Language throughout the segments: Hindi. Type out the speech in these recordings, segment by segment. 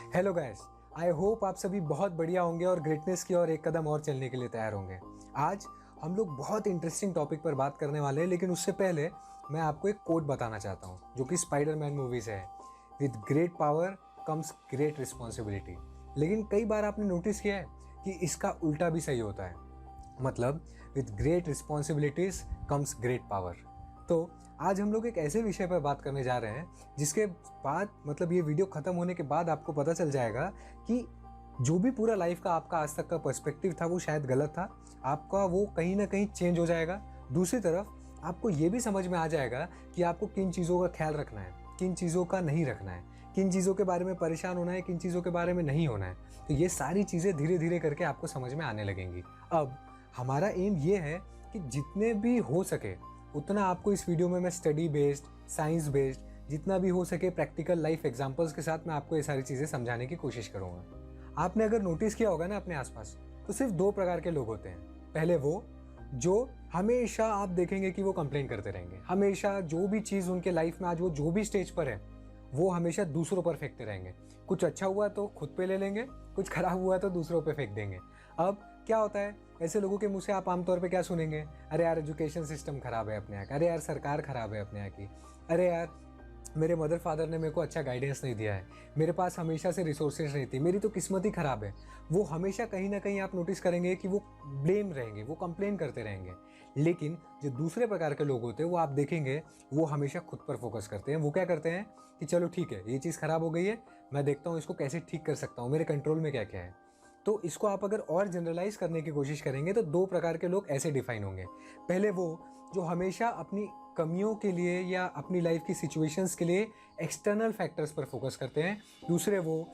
हेलो गाइस, आई होप आप सभी बहुत बढ़िया होंगे और ग्रेटनेस की ओर एक कदम और चलने के लिए तैयार होंगे। आज हम लोग बहुत इंटरेस्टिंग टॉपिक पर बात करने वाले हैं, लेकिन उससे पहले मैं आपको एक कोट बताना चाहता हूँ जो कि स्पाइडरमैन मूवी से है। With great power comes great responsibility. लेकिन कई बार आपने नोटिस किया है कि इसका उल्टा भी सही होता है, मतलब with great responsibilities comes great power. तो आज हम लोग एक ऐसे विषय पर बात करने जा रहे हैं जिसके बाद मतलब ये वीडियो ख़त्म होने के बाद आपको पता चल जाएगा कि जो भी पूरा लाइफ का आपका आज तक का पर्सपेक्टिव था वो शायद गलत था, आपका वो कहीं ना कहीं चेंज हो जाएगा। दूसरी तरफ आपको ये भी समझ में आ जाएगा कि आपको किन चीज़ों का ख्याल रखना है, किन चीज़ों का नहीं रखना है, किन चीज़ों के बारे में परेशान होना है, किन चीज़ों के बारे में नहीं होना है। तो ये सारी चीज़ें धीरे धीरे करके आपको समझ में आने लगेंगी। अब हमारा एम ये है कि जितने भी हो सके उतना आपको इस वीडियो में मैं स्टडी बेस्ड, साइंस बेस्ड, जितना भी हो सके प्रैक्टिकल लाइफ एग्जांपल्स के साथ मैं आपको ये सारी चीज़ें समझाने की कोशिश करूँगा। आपने अगर नोटिस किया होगा ना अपने आसपास, तो सिर्फ दो प्रकार के लोग होते हैं। पहले वो जो हमेशा आप देखेंगे कि वो कंप्लेन करते रहेंगे, हमेशा जो भी चीज़ उनके लाइफ में आज वो जो भी स्टेज पर है वो हमेशा दूसरों पर फेंकते रहेंगे। कुछ अच्छा हुआ तो खुद पे ले लेंगे, कुछ खराब हुआ तो दूसरों पे फेंक देंगे। अब क्या होता है, ऐसे लोगों के मुंह से आप आमतौर पे क्या सुनेंगे? अरे यार एजुकेशन सिस्टम खराब है अपने यहाँ का, अरे यार सरकार खराब है अपने यहाँ की, अरे यार मेरे मदर फादर ने मेरे को अच्छा गाइडेंस नहीं दिया है, मेरे पास हमेशा से रिसोर्सेज नहीं थी, मेरी तो किस्मत ही खराब है। वो हमेशा कहीं ना कहीं आप नोटिस करेंगे कि वो ब्लेम रहेंगे, वो कंप्लेन करते रहेंगे। लेकिन जो दूसरे प्रकार के लोग होते हैं वो आप देखेंगे वो हमेशा खुद पर फोकस करते हैं। वो क्या करते हैं कि चलो ठीक है, ये चीज़ खराब हो गई है, मैं देखता हूँ इसको कैसे ठीक कर सकता हूँ, मेरे कंट्रोल में क्या क्या है। तो इसको आप अगर और जनरलाइज करने की कोशिश करेंगे तो दो प्रकार के लोग ऐसे डिफाइन होंगे। पहले वो जो हमेशा अपनी कमियों के लिए या अपनी लाइफ की सिचुएशंस के लिए एक्सटर्नल फैक्टर्स पर फोकस करते हैं। दूसरे वो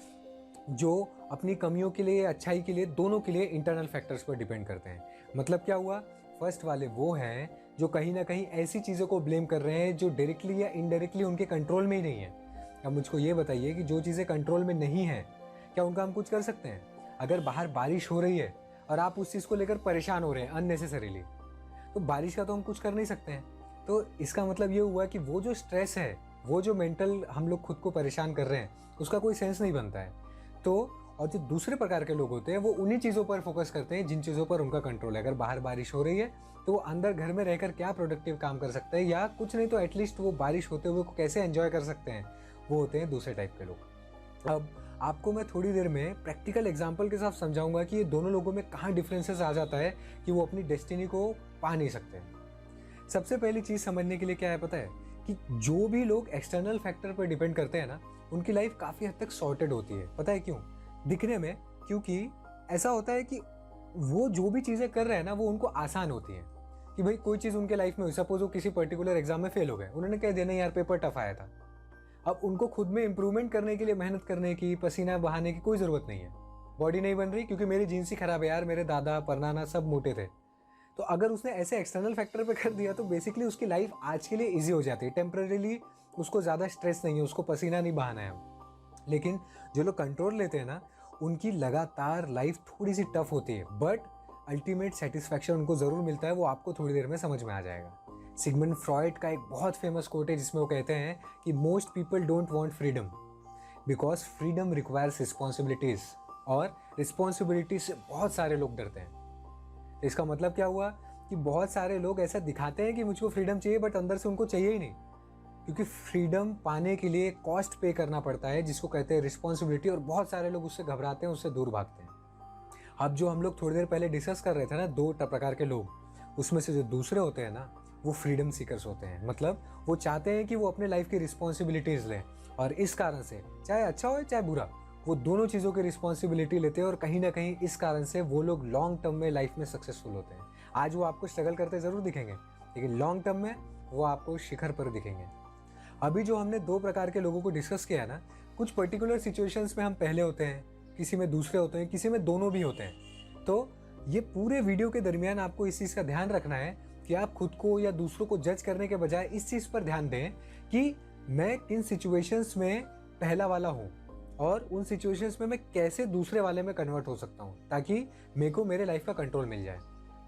जो अपनी कमियों के लिए, अच्छाई के लिए, दोनों के लिए इंटरनल फैक्टर्स पर डिपेंड करते हैं। मतलब क्या हुआ, फर्स्ट वाले वो हैं जो कहीं ना कहीं ऐसी चीज़ों को ब्लेम कर रहे हैं जो डायरेक्टली या इनडायरेक्टली उनके कंट्रोल में ही नहीं है। अब मुझको ये बताइए कि जो चीज़ें कंट्रोल में नहीं है क्या उनका हम कुछ कर सकते हैं? अगर बाहर बारिश हो रही है और आप उस चीज़ को लेकर परेशान हो रहे हैं अननेसेसरीली, तो बारिश का तो हम कुछ कर नहीं सकते हैं। तो इसका मतलब ये हुआ कि वो जो स्ट्रेस है, वो जो मेंटल हम लोग खुद को परेशान कर रहे हैं, उसका कोई सेंस नहीं बनता है। तो और जो दूसरे प्रकार के लोग होते हैं वो उन्हीं चीज़ों पर फोकस करते हैं जिन चीज़ों पर उनका कंट्रोल है। अगर बाहर बारिश हो रही है तो वो अंदर घर में रहकर क्या प्रोडक्टिव काम कर सकते हैं, या कुछ नहीं तो एटलीस्ट वो बारिश होते हुए को कैसे एंजॉय कर सकते हैं, वो होते हैं दूसरे टाइप के लोग। अब आपको मैं थोड़ी देर में प्रैक्टिकल एग्जांपल के साथ समझाऊंगा कि ये दोनों लोगों में कहाँ डिफरेंसेस आ जाता है कि वो अपनी डेस्टिनी को पा नहीं सकते। सबसे पहली चीज़ समझने के लिए क्या है पता है, कि जो भी लोग एक्सटर्नल फैक्टर पर डिपेंड करते हैं ना, उनकी लाइफ काफ़ी हद तक सॉर्टेड होती है। पता है क्यों? दिखने में, क्योंकि ऐसा होता है कि वो जो भी चीज़ें कर रहे हैं ना वो उनको आसान होती हैं। कि भाई कोई चीज़ उनके लाइफ में हुई, सपोज वो किसी पर्टिकुलर एग्जाम में फेल हो गए, उन्होंने कह दिया नहीं यार पेपर टफ आया था। अब उनको खुद में इंप्रूवमेंट करने के लिए मेहनत करने की, पसीना बहाने की कोई ज़रूरत नहीं है। बॉडी नहीं बन रही क्योंकि मेरी जीन्स ही खराब है यार, मेरे दादा परनाना सब मोटे थे। तो अगर उसने ऐसे एक्सटर्नल फैक्टर पे कर दिया तो बेसिकली उसकी लाइफ आज के लिए इजी हो जाती है। टेम्परेरीली उसको ज़्यादा स्ट्रेस नहीं है, उसको पसीना नहीं बहाना है। लेकिन जो लोग कंट्रोल लेते हैं ना, उनकी लगातार लाइफ थोड़ी सी टफ होती है, बट अल्टीमेट सेटिस्फैक्शन उनको ज़रूर मिलता है। वो आपको थोड़ी देर में समझ में आ जाएगा। सिगमंड फ्रॉइड का एक बहुत फेमस कोट है जिसमें वो कहते हैं कि most people don't want freedom because freedom requires responsibilities, और रिस्पॉन्सिबिलिटी से बहुत सारे लोग डरते हैं। तो इसका मतलब क्या हुआ कि बहुत सारे लोग ऐसा दिखाते हैं कि मुझको फ्रीडम चाहिए, बट अंदर से उनको चाहिए ही नहीं, क्योंकि फ्रीडम पाने के लिए कॉस्ट पे करना पड़ता है जिसको कहते हैं रिस्पॉन्सिबिलिटी, और बहुत सारे लोग उससे घबराते हैं, उससे दूर भागते हैं। अब जो हम लोग थोड़ी देर पहले डिस्कस कर रहे थे ना, दो प्रकार के लोग, उसमें से जो दूसरे होते हैं ना वो फ्रीडम सीकर्स होते हैं। मतलब वो चाहते हैं कि वो अपने लाइफ की रिस्पॉन्सिबिलिटीज़ लें, और इस कारण से चाहे अच्छा हो चाहे बुरा, वो दोनों चीज़ों की रिस्पॉन्सिबिलिटी लेते हैं, और कहीं ना कहीं इस कारण से वो लोग लॉन्ग टर्म में लाइफ में सक्सेसफुल होते हैं। आज वो आपको स्ट्रगल करते ज़रूर दिखेंगे, लेकिन लॉन्ग टर्म में वो आपको शिखर पर दिखेंगे। अभी जो हमने दो प्रकार के लोगों को डिस्कस किया ना, कुछ पर्टिकुलर सिचुएशंस में हम पहले होते हैं, किसी में दूसरे होते हैं, किसी में दोनों भी होते हैं। तो ये पूरे वीडियो के दरमियान आपको इस चीज़ का ध्यान रखना है कि आप खुद को या दूसरों को जज करने के बजाय इस चीज़ पर ध्यान दें कि मैं किन सिचुएशंस में पहला वाला हूँ, और उन सिचुएशंस में मैं कैसे दूसरे वाले में कन्वर्ट हो सकता हूँ, ताकि मेरे को मेरे लाइफ का कंट्रोल मिल जाए।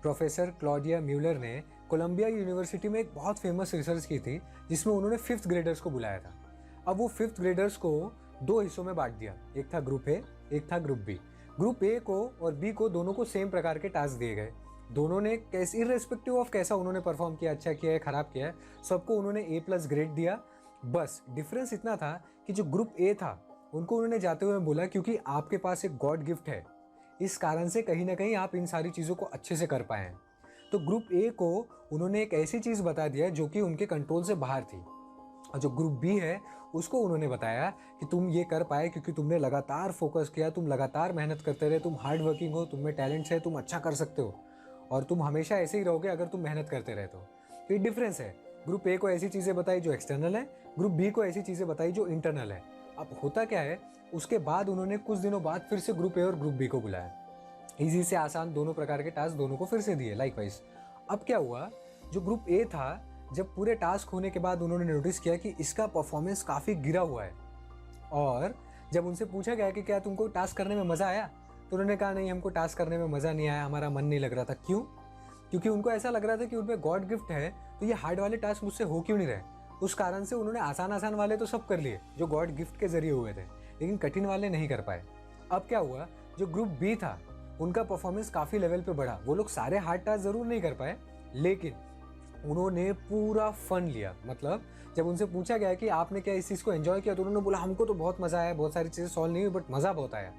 प्रोफेसर क्लॉडिया म्यूलर ने कोलंबिया यूनिवर्सिटी में एक बहुत फेमस रिसर्च की थी जिसमें उन्होंने 5th ग्रेडर्स को बुलाया था। अब वो 5th ग्रेडर्स को दो हिस्सों में बांट दिया, एक था ग्रुप ए, एक था ग्रुप बी। ग्रुप ए को और बी को दोनों को सेम प्रकार के टास्क दिए गए। दोनों ने कैसे इर्रेस्पेक्टिव ऑफ कैसा उन्होंने परफॉर्म किया, अच्छा किया है खराब किया है, सबको उन्होंने A+ ग्रेड दिया। बस डिफरेंस इतना था कि जो ग्रुप ए था उनको उन्होंने जाते हुए बोला क्योंकि आपके पास एक गॉड गिफ्ट है, इस कारण से कहीं ना कहीं आप इन सारी चीज़ों को अच्छे से कर पाए हैं। तो ग्रुप ए को उन्होंने एक ऐसी चीज़ बता दिया जो कि उनके कंट्रोल से बाहर थी, और जो ग्रुप बी है उसको उन्होंने बताया कि तुम ये कर पाए क्योंकि तुमने लगातार फोकस किया, तुम लगातार मेहनत करते रहे, तुम हार्ड वर्किंग हो, तुम में टैलेंट्स है, तुम अच्छा कर सकते हो और तुम हमेशा ऐसे ही रहोगे अगर तुम मेहनत करते रहे तो। ये डिफरेंस है, ग्रुप ए को ऐसी चीज़ें बताई जो एक्सटर्नल है, ग्रुप बी को ऐसी चीज़ें बताई जो इंटरनल है। अब होता क्या है, उसके बाद उन्होंने कुछ दिनों बाद फिर से ग्रुप ए और ग्रुप बी को बुलाया, ईजी से आसान दोनों प्रकार के टास्क दोनों को फिर से दिए लाइकवाइज। अब क्या हुआ, जो ग्रुप ए था, जब पूरे टास्क होने के बाद उन्होंने नोटिस किया कि इसका परफॉर्मेंस काफ़ी गिरा हुआ है, और जब उनसे पूछा गया कि क्या तुमको टास्क करने में मज़ा आया, तो उन्होंने कहा नहीं, हमको टास्क करने में मज़ा नहीं आया, हमारा मन नहीं लग रहा था। क्यों? क्योंकि उनको ऐसा लग रहा था कि उनमें गॉड गिफ्ट है, तो ये हार्ड वाले टास्क मुझसे हो क्यों नहीं रहे। उस कारण से उन्होंने आसान आसान वाले तो सब कर लिए जो गॉड गिफ्ट के जरिए हुए थे, लेकिन कठिन वाले नहीं कर पाए। अब क्या हुआ, जो ग्रुप बी था उनका परफॉर्मेंस काफ़ी लेवल पे बढ़ा। वो लोग सारे हार्ड टास्क ज़रूर नहीं कर पाए, लेकिन उन्होंने पूरा फन लिया। मतलब जब उनसे पूछा गया कि आपने क्या इस चीज़ को एंजॉय किया, तो उन्होंने बोला हमको तो बहुत मज़ा आया, बहुत सारी चीज़ें सॉल्व नहीं हुई बट मज़ा बहुत आया।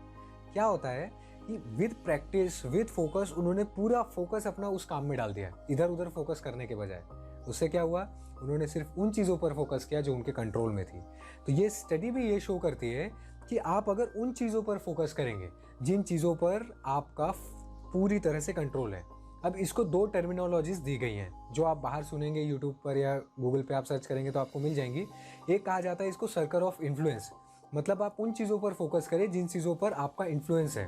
क्या होता है कि विद प्रैक्टिस, विद फोकस, उन्होंने पूरा फोकस अपना उस काम में डाल दिया, इधर उधर फोकस करने के बजाय। उससे क्या हुआ, उन्होंने सिर्फ उन चीज़ों पर फोकस किया जो उनके कंट्रोल में थी। तो ये स्टडी भी ये शो करती है कि आप अगर उन चीज़ों पर फोकस करेंगे जिन चीज़ों पर आपका पूरी तरह से कंट्रोल है। अब इसको दो टर्मिनोलॉजीज दी गई हैं जो आप बाहर सुनेंगे, यूट्यूब पर या गूगल पे आप सर्च करेंगे तो आपको मिल जाएंगी। एक कहा जाता है इसको सर्कल ऑफ इन्फ्लुएंस, मतलब आप उन चीज़ों पर फोकस करें जिन चीज़ों पर आपका इन्फ्लुएंस है।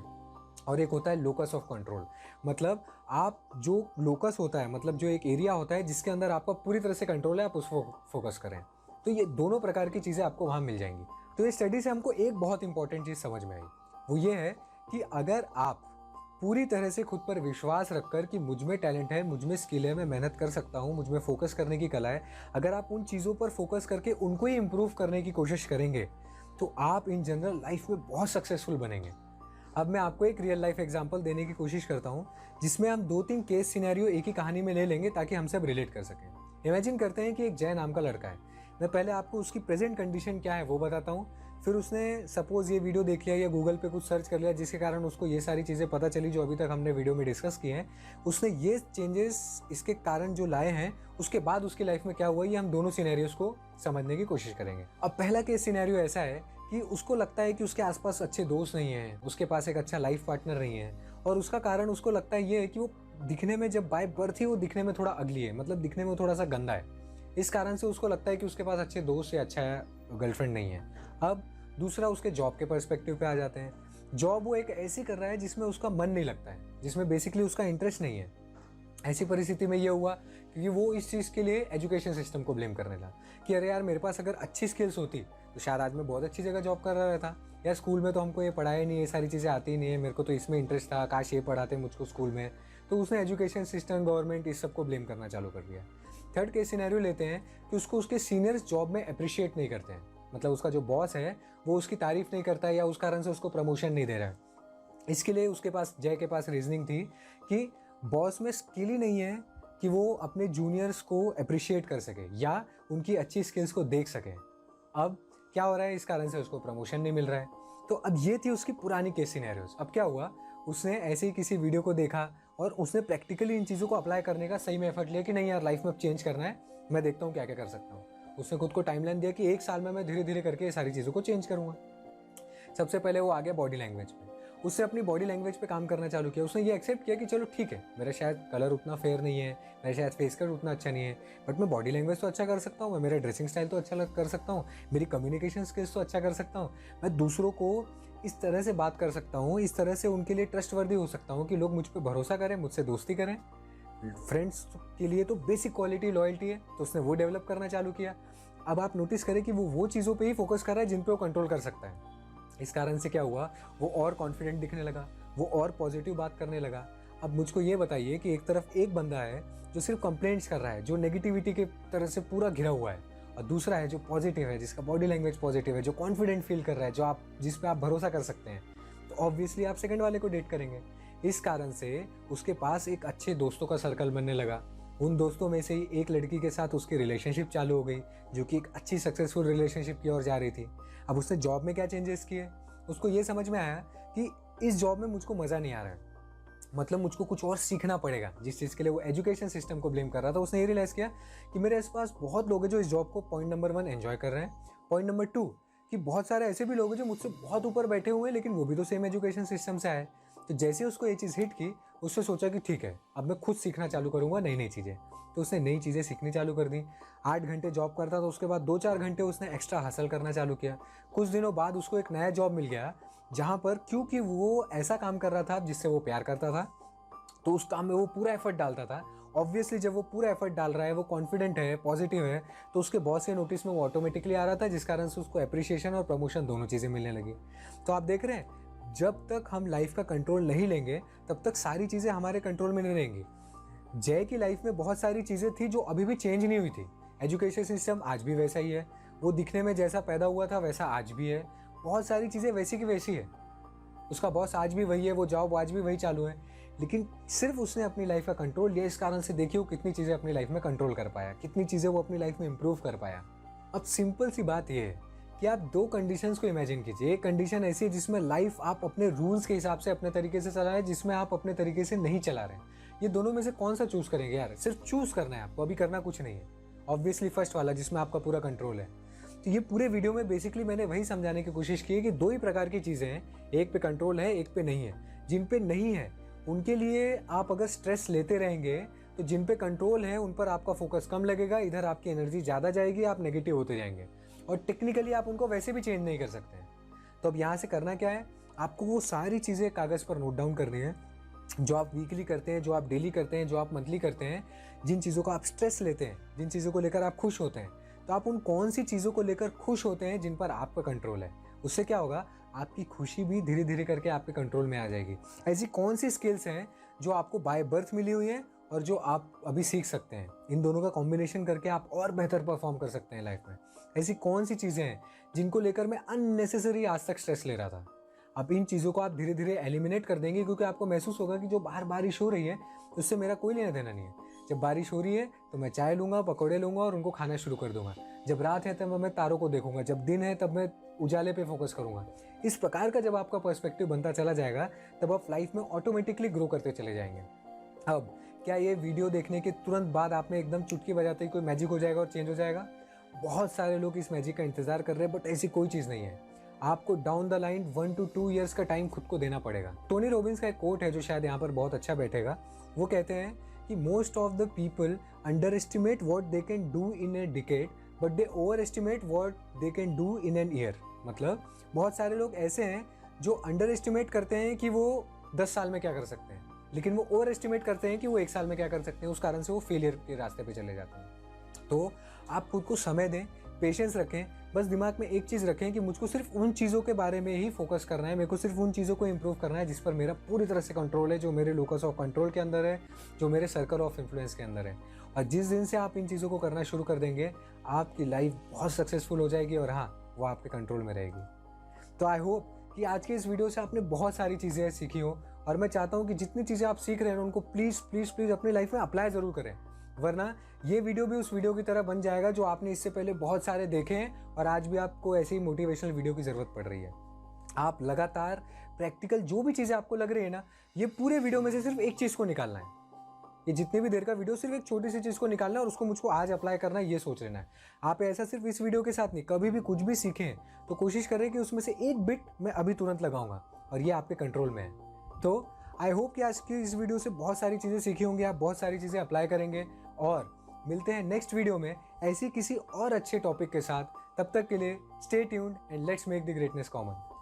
और एक होता है लोकस ऑफ कंट्रोल, मतलब आप जो लोकस होता है, मतलब जो एक एरिया होता है जिसके अंदर आपका पूरी तरह से कंट्रोल है, आप उस फोकस करें। तो ये दोनों प्रकार की चीज़ें आपको वहाँ मिल जाएंगी। तो इस स्टडी से हमको एक बहुत इंपॉर्टेंट चीज़ समझ में आई, वो ये है कि अगर आप पूरी तरह से खुद पर विश्वास रखकर कि मुझ में टैलेंट है, मुझ में स्किल है, मैं मेहनत कर सकता हूँ, मुझ में फोकस करने की कला है, अगर आप उन चीज़ों पर फोकस करके उनको ही इम्प्रूव करने की कोशिश करेंगे तो आप इन जनरल लाइफ में बहुत सक्सेसफुल बनेंगे। अब मैं आपको एक रियल लाइफ एग्जांपल देने की कोशिश करता हूँ जिसमें हम 2-3 केस सिनेरियो एक ही कहानी में ले लेंगे ताकि हम सब रिलेट कर सकें। इमेजिन करते हैं कि एक जय नाम का लड़का है। मैं पहले आपको उसकी प्रेजेंट कंडीशन क्या है वो बताता हूँ, फिर उसने सपोज ये वीडियो देख लिया या गूगल पे कुछ सर्च कर लिया जिसके कारण उसको ये सारी चीज़ें पता चली जो अभी तक हमने वीडियो में डिस्कस किए हैं। उसने ये चेंजेस इसके कारण जो लाए हैं, उसके बाद उसकी लाइफ में क्या हुआ, ये हम दोनों सिनेरियोस को समझने की कोशिश करेंगे। अब पहला केस सिनेरियो ऐसा है कि उसको लगता है कि उसके आसपास अच्छे दोस्त नहीं हैं, उसके पास एक अच्छा लाइफ पार्टनर नहीं है, और उसका कारण उसको लगता है ये है कि वो दिखने में, जब बाय बर्थ ही वो दिखने में थोड़ा अगली है, मतलब दिखने में थोड़ा सा गंदा है। इस कारण से उसको लगता है कि उसके पास अच्छे दोस्त या अच्छा गर्लफ्रेंड नहीं है। अब दूसरा, उसके जॉब के पर्सपेक्टिव पे आ जाते हैं। जॉब वो एक ऐसी कर रहा है जिसमें उसका मन नहीं लगता है, जिसमें बेसिकली उसका इंटरेस्ट नहीं है। ऐसी परिस्थिति में ये हुआ क्योंकि वो इस चीज़ के लिए एजुकेशन सिस्टम को ब्लेम करने लगा कि अरे यार, मेरे पास अगर अच्छी स्किल्स होती तो शायद आज मैं बहुत अच्छी जगह जॉब कर रहा था। यार स्कूल में तो हमको ये पढ़ाया नहीं, ये सारी चीज़ें आती ही नहीं है, मेरे को तो इसमें इंटरेस्ट था, काश ये पढ़ाते मुझको स्कूल में। तो उसने एजुकेशन सिस्टम, गवर्नमेंट, इस सब को ब्लेम करना चालू कर दिया। थर्ड केस सिनेरियो लेते हैं कि उसको उसके सीनियर्स जॉब में अप्रिशिएट नहीं करते हैं, मतलब उसका जो बॉस है वो उसकी तारीफ नहीं करता है या उस कारण से उसको प्रमोशन नहीं दे रहा है। इसके लिए उसके पास, जय के पास रीजनिंग थी कि बॉस में स्किल ही नहीं है कि वो अपने जूनियर्स को अप्रिशिएट कर सके या उनकी अच्छी स्किल्स को देख सके। अब क्या हो रहा है, इस कारण से उसको प्रमोशन नहीं मिल रहा है। तो अब ये थी उसकी पुरानी केस सिनेरियोस। अब क्या हुआ, उसने ऐसे ही किसी वीडियो को देखा और उसने प्रैक्टिकली इन चीज़ों को अप्लाई करने का सही में एफर्ट लिया कि नहीं यार, लाइफ में चेंज करना है, मैं देखता हूँ क्या क्या कर सकता हूँ। उसने खुद को टाइमलाइन दिया कि 1 साल में मैं धीरे धीरे करके ये सारी चीज़ों को चेंज करूँगा। सबसे पहले वो आ गया बॉडी लैंग्वेज पे। उससे अपनी बॉडी लैंग्वेज पे काम करना चालू किया। उसने ये एक्सेप्ट किया कि चलो ठीक है, मेरा शायद कलर उतना फेयर नहीं है, मेरा शायद फेस कट उतना अच्छा नहीं है, बट मैं बॉडी लैंग्वेज तो अच्छा कर सकता हूँ, मैं मेरा ड्रेसिंग स्टाइल तो अच्छा कर सकता हूँ, मेरी कम्युनिकेशन स्किल्स तो अच्छा कर सकता हूँ, मैं दूसरों को इस तरह से बात कर सकता हूँ, इस तरह से उनके लिए ट्रस्टवर्दी हो सकता हूँ कि लोग मुझ पर भरोसा करें, मुझसे दोस्ती करें। फ्रेंड्स के लिए तो बेसिक क्वालिटी लॉयल्टी है, तो उसने वो डेवलप करना चालू किया। अब आप नोटिस करें कि वो चीज़ों पे ही फोकस कर रहा है जिन पे वो कंट्रोल कर सकता है। इस कारण से क्या हुआ, वो और कॉन्फिडेंट दिखने लगा, वो और पॉजिटिव बात करने लगा। अब मुझको ये बताइए कि एक तरफ एक बंदा है जो सिर्फ कंप्लेंट्स कर रहा है, जो नेगेटिविटी के तरह से पूरा घिरा हुआ है, और दूसरा है जो पॉजिटिव है, जिसका बॉडी लैंग्वेज पॉजिटिव है, जो कॉन्फिडेंट फील कर रहा है, जो आप जिस पे आप भरोसा कर सकते हैं, तो ऑब्वियसली आप सेकंड वाले को डेट करेंगे। इस कारण से उसके पास एक अच्छे दोस्तों का सर्कल बनने लगा। उन दोस्तों में से ही एक लड़की के साथ उसकी रिलेशनशिप चालू हो गई, जो कि एक अच्छी सक्सेसफुल रिलेशनशिप की ओर जा रही थी। अब उसने जॉब में क्या चेंजेस किए, उसको ये समझ में आया कि इस जॉब में मुझको मज़ा नहीं आ रहा है, मतलब मुझको कुछ और सीखना पड़ेगा। जिस चीज़ के लिए वो एजुकेशन सिस्टम को ब्लेम कर रहा था, उसने ये रियलाइज़ किया कि मेरे आसपास बहुत लोग हैं जो इस जॉब को पॉइंट नंबर 1 एंजॉय कर रहे हैं। पॉइंट नंबर 2 कि बहुत सारे ऐसे भी लोग हैं जो मुझसे बहुत ऊपर बैठे हुए हैं, लेकिन वो भी तो सेम एजुकेशन सिस्टम से आए। तो जैसे उसको ये चीज़ हिट की, उससे सोचा कि ठीक है, अब मैं खुद सीखना चालू करूँगा नई नई चीज़ें। तो उसने नई चीज़ें सीखनी चालू कर दी। 8 घंटे जॉब करता था, उसके बाद 2-4 घंटे उसने एक्स्ट्रा हासिल करना चालू किया। कुछ दिनों बाद उसको एक नया जॉब मिल गया, जहाँ पर क्योंकि वो ऐसा काम कर रहा था जिससे वो प्यार करता था, तो उस काम में वो पूरा एफर्ट डालता था। ऑब्वियसली जब वो पूरा एफर्ट डाल रहा है, वो कॉन्फिडेंट है, पॉजिटिव है, तो उसके बॉस के नोटिस में वो ऑटोमेटिकली आ रहा था, जिस कारण से उसको अप्रिशिएशन और प्रमोशन दोनों चीज़ें मिलने लगी। तो आप देख रहे हैं, जब तक हम लाइफ का कंट्रोल नहीं लेंगे, तब तक सारी चीज़ें हमारे कंट्रोल में नहीं रहेंगी। जय की लाइफ में बहुत सारी चीज़ें थी जो अभी भी चेंज नहीं हुई थी। एजुकेशन सिस्टम आज भी वैसा ही है, वो दिखने में जैसा पैदा हुआ था वैसा आज भी है। बहुत सारी चीज़ें वैसी की वैसी है, उसका बॉस आज भी वही है, वो जॉब आज भी वही चालू है, लेकिन सिर्फ उसने अपनी लाइफ का कंट्रोल लिया। इस कारण से देखिए वो कितनी चीज़ें अपनी लाइफ में कंट्रोल कर पाया, कितनी चीज़ें वो अपनी लाइफ में इंप्रूव कर पाया। अब सिंपल सी बात ये है कि आप 2 कंडीशंस को इमेजिन कीजिए। एक कंडीशन ऐसी है जिसमें लाइफ आप अपने रूल्स के हिसाब से अपने तरीके से चला रहे हैं, जिसमें आप अपने तरीके से नहीं चला रहे हैं। ये दोनों में से कौन सा चूज़ करेंगे यार? सिर्फ चूज़ करना है आपको, अभी करना कुछ नहीं है। ऑब्वियसली फर्स्ट वाला, जिसमें आपका पूरा कंट्रोल है। तो ये पूरे वीडियो में बेसिकली मैंने वही समझाने की कोशिश की है कि 2 ही प्रकार की चीज़ें हैं, एक पे कंट्रोल है, एक पे नहीं है। जिन पे नहीं है उनके लिए आप अगर स्ट्रेस लेते रहेंगे, तो जिन पे कंट्रोल है उन पर आपका फोकस कम लगेगा, इधर आपकी एनर्जी ज़्यादा जाएगी, आप नेगेटिव होते जाएंगे, और टेक्निकली आप उनको वैसे भी चेंज नहीं कर सकते हैं। तो अब यहाँ से करना क्या है, आपको वो सारी चीज़ें कागज़ पर नोट डाउन करनी है, जो आप वीकली करते हैं, जो आप डेली करते हैं, जो आप मंथली करते हैं, जिन चीज़ों का आप स्ट्रेस लेते हैं, जिन चीज़ों को लेकर आप खुश होते हैं। तो आप उन कौन सी चीज़ों को लेकर खुश होते हैं जिन पर आपका कंट्रोल है। उससे क्या होगा, आपकी खुशी भी धीरे धीरे करके आपके कंट्रोल में आ जाएगी। ऐसी कौन सी स्किल्स हैं जो आपको बाय बर्थ मिली हुई है और जो आप अभी सीख सकते हैं, इन दोनों का कॉम्बिनेशन करके आप और बेहतर परफॉर्म कर सकते हैं लाइफ में। ऐसी कौन सी चीज़ें हैं जिनको लेकर मैं अननेसेसरी आज तक स्ट्रेस ले रहा था। अब इन चीज़ों को आप धीरे धीरे एलिमिनेट कर देंगे, क्योंकि आपको महसूस होगा कि जो बाहर बारिश हो रही है उससे मेरा कोई लेना देना नहीं है। जब बारिश हो रही है तो मैं चाय लूँगा, पकौड़े लूँगा और उनको खाना शुरू कर दूँगा। जब रात है तब मैं तारों को देखूँगा, जब दिन है तब मैं उजाले पे फोकस करूँगा। इस प्रकार का जब आपका पर्सपेक्टिव बनता चला जाएगा, तब आप लाइफ में ऑटोमेटिकली ग्रो करते चले जाएंगे। अब क्या ये वीडियो देखने के तुरंत बाद आप में एकदम चुटकी बजाते ही कोई मैजिक हो जाएगा और चेंज हो जाएगा? बहुत सारे लोग इस मैजिक का इंतजार कर रहे हैं, बट ऐसी कोई चीज़ नहीं है। आपको down the line 1 to 2 years का टाइम खुद को देना पड़ेगा। टोनी रॉबिन्स का एक कोट है जो शायद यहाँ पर बहुत अच्छा बैठेगा। वो कहते हैं कि most of the people under estimate what they can do in a decade, but they over estimate what they can do in an year. मतलब बहुत सारे लोग ऐसे हैं जो अंडर एस्टिमेट करते हैं कि वो 10 साल में क्या कर सकते हैं, लेकिन वो ओवर एस्टिमेट करते हैं कि वो 1 साल में क्या कर सकते हैं। उस कारण से वो फेलियर के रास्ते पे चले जाते हैं। तो आप खुद को समय दें, पेशेंस रखें, बस दिमाग में एक चीज़ रखें कि मुझको सिर्फ उन चीज़ों के बारे में ही फोकस करना है, मेरे को सिर्फ उन चीज़ों को इंप्रूव करना है जिस पर मेरा पूरी तरह से कंट्रोल है, जो मेरे लोकस ऑफ कंट्रोल के अंदर है, जो मेरे सर्कल ऑफ इन्फ्लुएंस के अंदर है। और जिस दिन से आप इन चीज़ों को करना शुरू कर देंगे, आपकी लाइफ बहुत सक्सेसफुल हो जाएगी और हाँ, वो आपके कंट्रोल में रहेगी। तो आई होप कि आज के इस वीडियो से आपने बहुत सारी चीज़ें सीखी हो, और मैं चाहता हूँ कि जितनी चीज़ें आप सीख रहे हैं उनको प्लीज़ प्लीज़ प्लीज़ अपनी लाइफ में अप्लाई ज़रूर करें, वरना ये वीडियो भी उस वीडियो की तरह बन जाएगा जो आपने इससे पहले बहुत सारे देखे हैं और आज भी आपको ऐसे ही मोटिवेशनल वीडियो की ज़रूरत पड़ रही है। आप लगातार प्रैक्टिकल जो भी चीज़ें आपको लग रही है ना, ये पूरे वीडियो में से सिर्फ एक चीज़ को निकालना है। ये जितनी भी देर का वीडियो, सिर्फ एक छोटी सी चीज़ को निकालना है और उसको मुझको आज अप्लाई करना है, ये सोच लेना है। आप ऐसा सिर्फ इस वीडियो के साथ नहीं, कभी भी कुछ भी सीखें तो कोशिश करें कि उसमें से एक बिट मैं अभी तुरंत लगाऊंगा और ये आपके कंट्रोल में है। तो आई होप कि आज की इस वीडियो से बहुत सारी चीज़ें सीखी होंगी, आप बहुत सारी चीज़ें अप्लाई करेंगे, और मिलते हैं नेक्स्ट वीडियो में ऐसी किसी और अच्छे टॉपिक के साथ। तब तक के लिए stay tuned and let's make the greatness common.